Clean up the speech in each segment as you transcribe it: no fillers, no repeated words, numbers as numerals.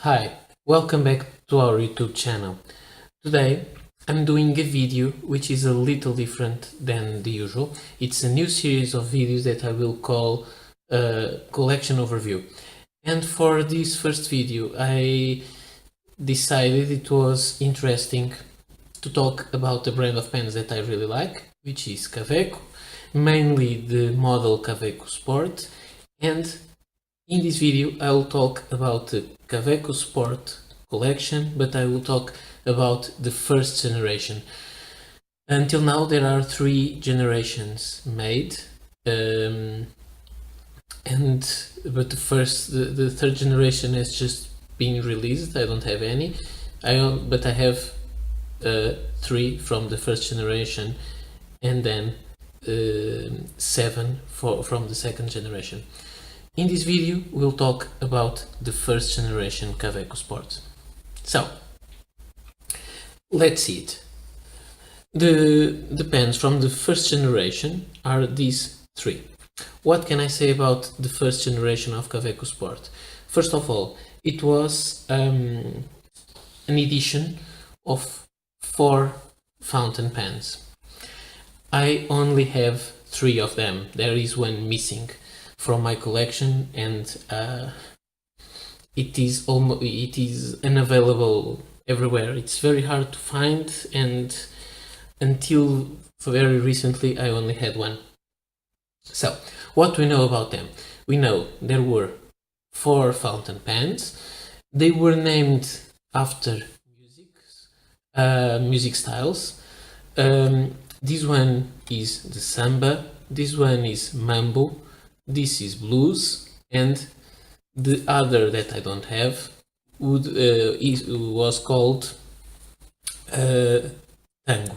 Hi, welcome back to our YouTube channel. Today I'm doing a video which is a little different than the usual. It's a new series of videos that I will call collection overview. And for this first video I decided it was interesting to talk about a brand of pens that I really like, which is Kaweco, mainly the model Kaweco Sport. And in this video I will talk about the Kaweco Sport collection, but I will talk about the first generation. Until now there are 3 generations made, but the third generation has just been released. I don't have any, but I have 3 from the first generation, and then 7 from the second generation. In this video we'll talk about the first generation Kaweco Sport. So let's see it. The pens from the first generation are these 3. What can I say about the first generation of Kaweco Sport? First of all, it was an edition of 4 fountain pens. I only have 3 of them. There is one missing from my collection, and it is unavailable everywhere. It's very hard to find, and until very recently I only had one. So what we know about them? We know there were 4 fountain pens. They were named after music styles. This one is the samba, this one is mambo, this is blues, and the other that I don't have was called tango.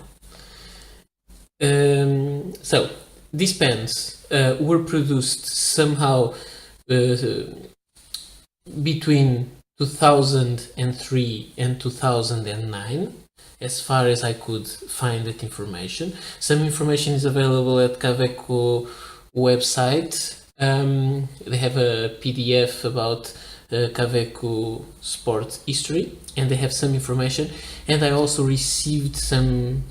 So these pens were produced somehow between 2003 and 2009, as far as I could find that information. Some information is available at Kaweco website. They have a PDF about Kaweco Sport history, and they have some information. And I also received some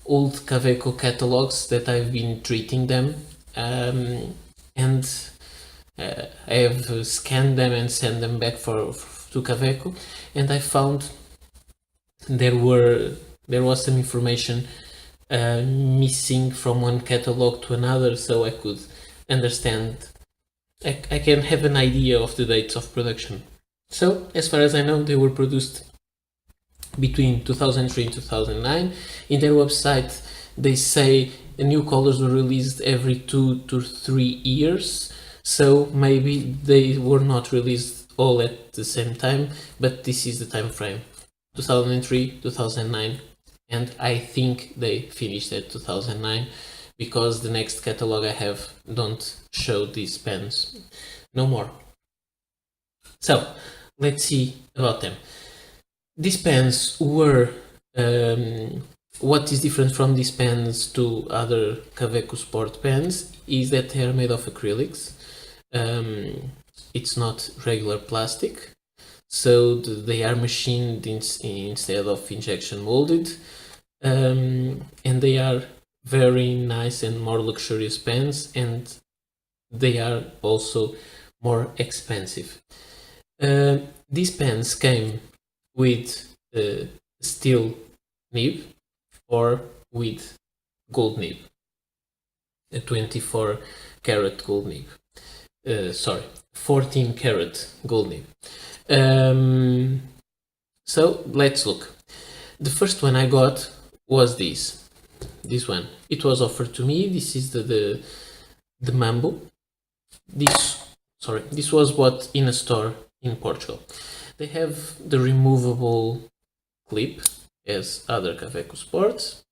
old Kaweco catalogs that I've been treating them, and I have scanned them and sent them back to Kaweco, and I found there was some information missing from one catalog to another, so I could understand. I can have an idea of the dates of production. So as far as I know, they were produced between 2003 and 2009. In their website they say new colors were released every 2 to 3 years, so maybe they were not released all at the same time, but this is the time frame: 2003, 2009, and I think they finished at 2009, because the next catalog I have don't show these pens no more. So let's see about them. These pens were what is different from these pens to other Kaweco Sport pens is that they are made of acrylics. It's not regular plastic, so they are machined instead of injection molded, and they are very nice and more luxurious pens, and they are also more expensive. These pens came with steel nib or with gold nib, a 24 karat gold nib, 14 karat gold nib. So let's look. The first one I got was this one. It was offered to me. This is the Mambo. This was bought in a store in Portugal. They have the removable clip as other Kaweco Sports.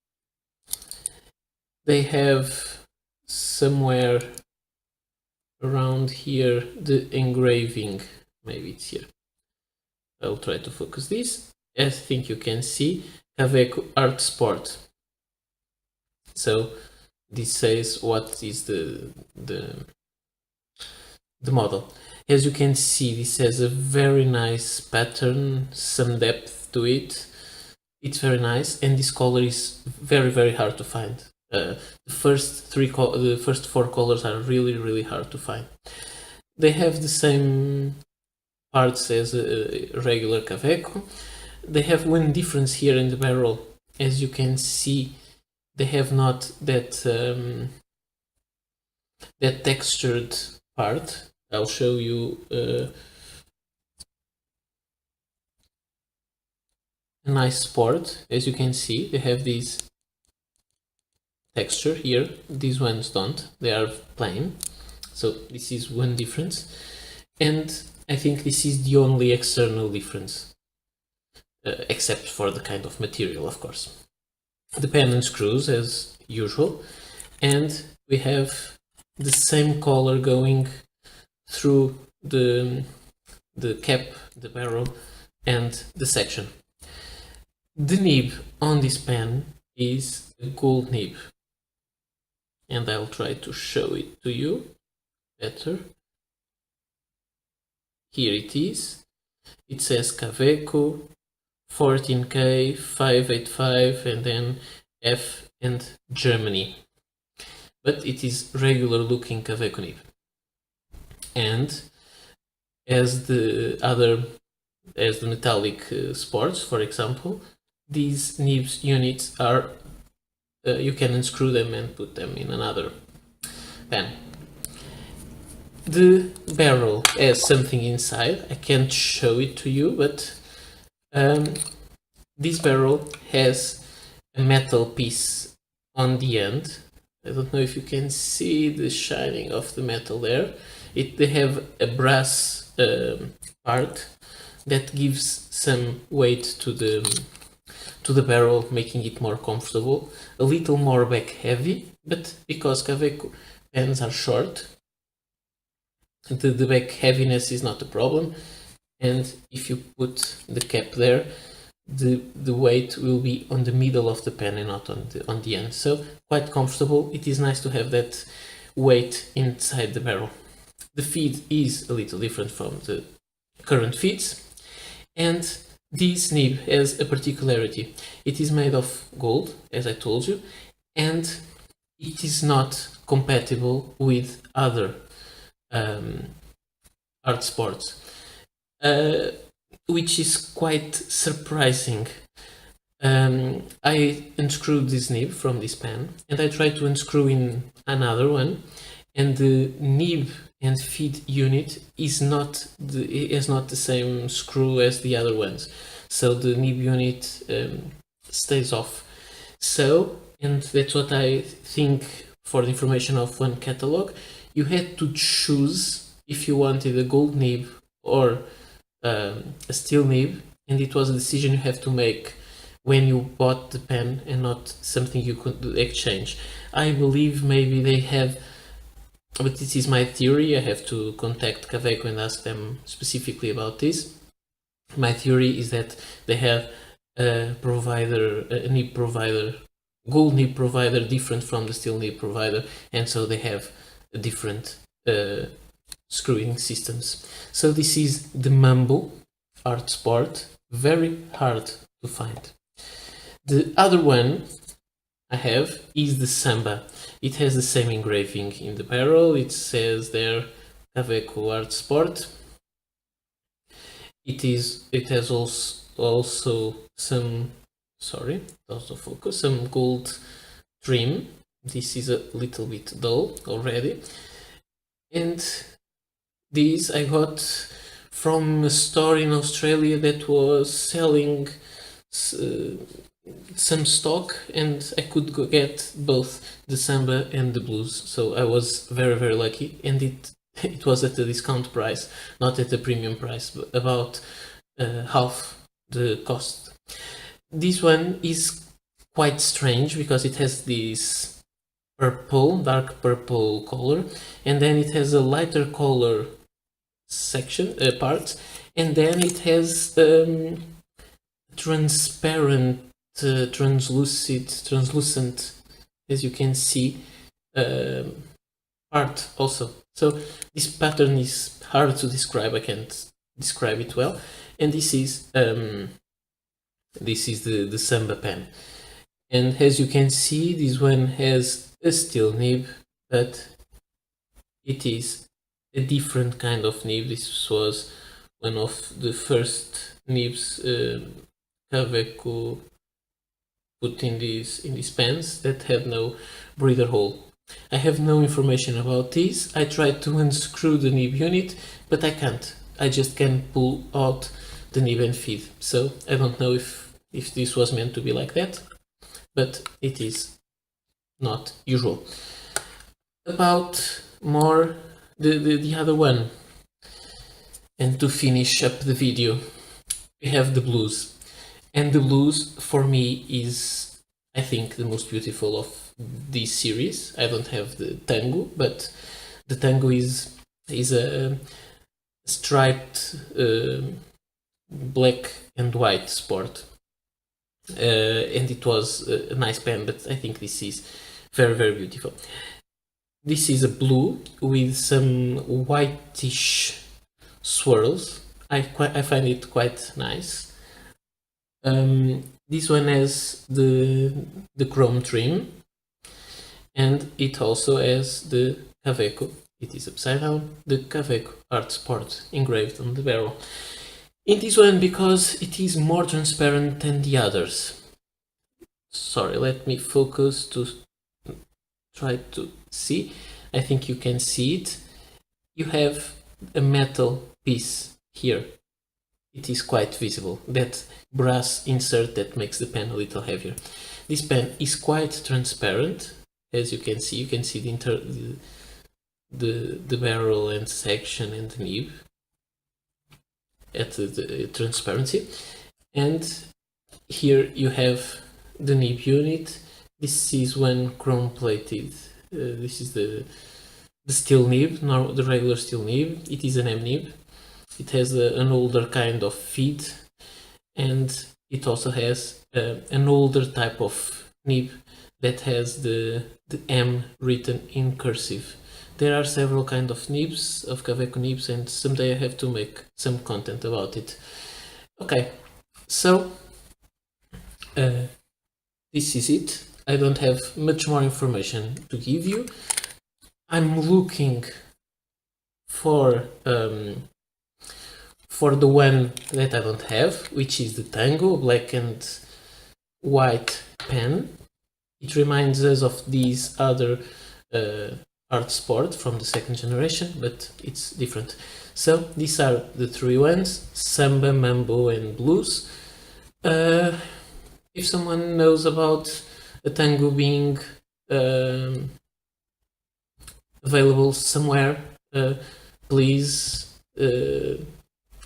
They have somewhere around here the engraving. Maybe it's here. I'll try to focus this. I think you can see Kaweco Art Sport. So this says what is the the model. As you can see, this has a very nice pattern, some depth to it. It's very nice, and this color is very hard to find. The first four colors are really hard to find. They have the same parts as a regular Kaweco. They have one difference here in the barrel. As you can see, they have not that that textured part. I'll show you a nice sport. As you can see, they have this texture here. These ones don't. They are plain. So this is one difference. And I think this is the only external difference, except for the kind of material, of course. The pen and screws as usual, and we have the same color going through the cap, the barrel, and the section. The nib on this pen is a gold nib, and I'll try to show it to you better. Here it is. It says Kaweco 14K 585 and then F and Germany. But it is regular looking Kaweco nib. And as the metallic sports, for example, these nibs units are you can unscrew them and put them in another pen. The barrel has something inside. I can't show it to you, but this barrel has a metal piece on the end. I don't know if you can see the shining of the metal there. They have a brass part that gives some weight to the barrel, making it more comfortable. A little more back heavy, but because Kaweco pens are short, the back heaviness is not a problem. And if you put the cap there, the weight will be on the middle of the pen and not on the end. So quite comfortable. It is nice to have that weight inside the barrel. The feed is a little different from the current feeds, and this nib has a particularity. It is made of gold, as I told you, and it is not compatible with other art sports, which is quite surprising. I unscrewed this nib from this pen, and I tried to unscrew in another one, and the nib and feed unit has not the same screw as the other ones, so the nib unit stays off. So, and that's what I think for the information of one catalog, you had to choose if you wanted a gold nib or a steel nib, and it was a decision you have to make when you bought the pen and not something you could exchange. I believe maybe they have, but this is my theory. I have to contact Kaweco and ask them specifically about this. My theory is that they have a provider, a nib provider, gold nib provider different from the steel nib provider, and so they have a different screwing systems. So this is the Mambo Art Sport, very hard to find. The other one I have is the Samba. It has the same engraving in the barrel. It says there Kaweco Art Sport. It has also some, sorry, out of focus, some gold trim. This is a little bit dull already. And these I got from a store in Australia that was selling some stock, and I could get both the Samba and the Blues. So I was very lucky, and it was at a discount price, not at a premium price, but about half the cost. This one is quite strange because it has this purple, dark purple color, and then it has a lighter color section part, and then it has transparent, translucent, as you can see, art also. So this pattern is hard to describe. I can't describe it well. And this is the Samba pen. And as you can see, this one has a steel nib, but it is a different kind of nib. This was one of the first nibs Kaweco put in these pens that had no breather hole. I have no information about this. I tried to unscrew the nib unit, but I can't. I just can pull out the nib and feed. So I don't know if this was meant to be like that, but it is not usual. About more the other one, and to finish up the video, we have the blues. And the blues for me is, I think, the most beautiful of this series. I don't have the tango, but the tango is a striped black and white sport, and it was a nice pen, but I think this is very, very beautiful. This is a blue with some whitish swirls. I find it quite nice. This one has the chrome trim, and it also has the Kaweco. It is upside down, the Kaweco Art Sport engraved on the barrel. In this one, because it is more transparent than the others. Sorry, let me focus to try to see. I think you can see it. You have a metal piece here. It is quite visible, that brass insert that makes the pen a little heavier. This pen is quite transparent, as you can see. You can see the barrel and section and the nib at the transparency. And here you have the nib unit. This is one chrome plated. This is the steel nib, the regular steel nib. It is an M nib. It has an older kind of feed, and it also has an older type of nib that has the M written in cursive. There are several kinds of nibs, of Kaweco nibs, and someday I have to make some content about it. Okay, so this is it. I don't have much more information to give you. I'm looking for the one that I don't have, which is the Tango black and white pen. It reminds us of these other Art Sport from the second generation, but it's different. So these are the three ones: Samba, Mambo, and Blues. If someone knows about a Tango being available somewhere, please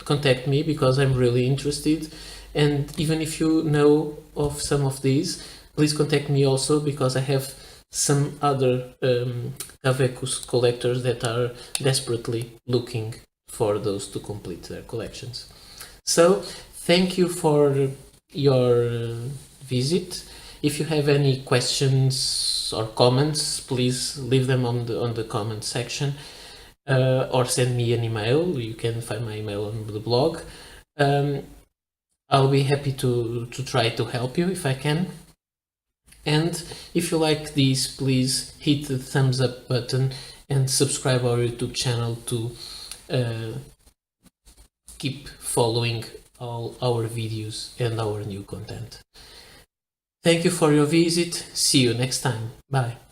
contact me, because I'm really interested. And even if you know of some of these, please contact me also, because I have some other Kaweco collectors that are desperately looking for those to complete their collections. So thank you for your visit. If you have any questions or comments, please leave them on the comment section, or send me an email. You can find my email on the blog. I'll be happy to try to help you if I can. And if you like this, please hit the thumbs up button and subscribe our YouTube channel to keep following all our videos and our new content. Thank you for your visit. See you next time. Bye.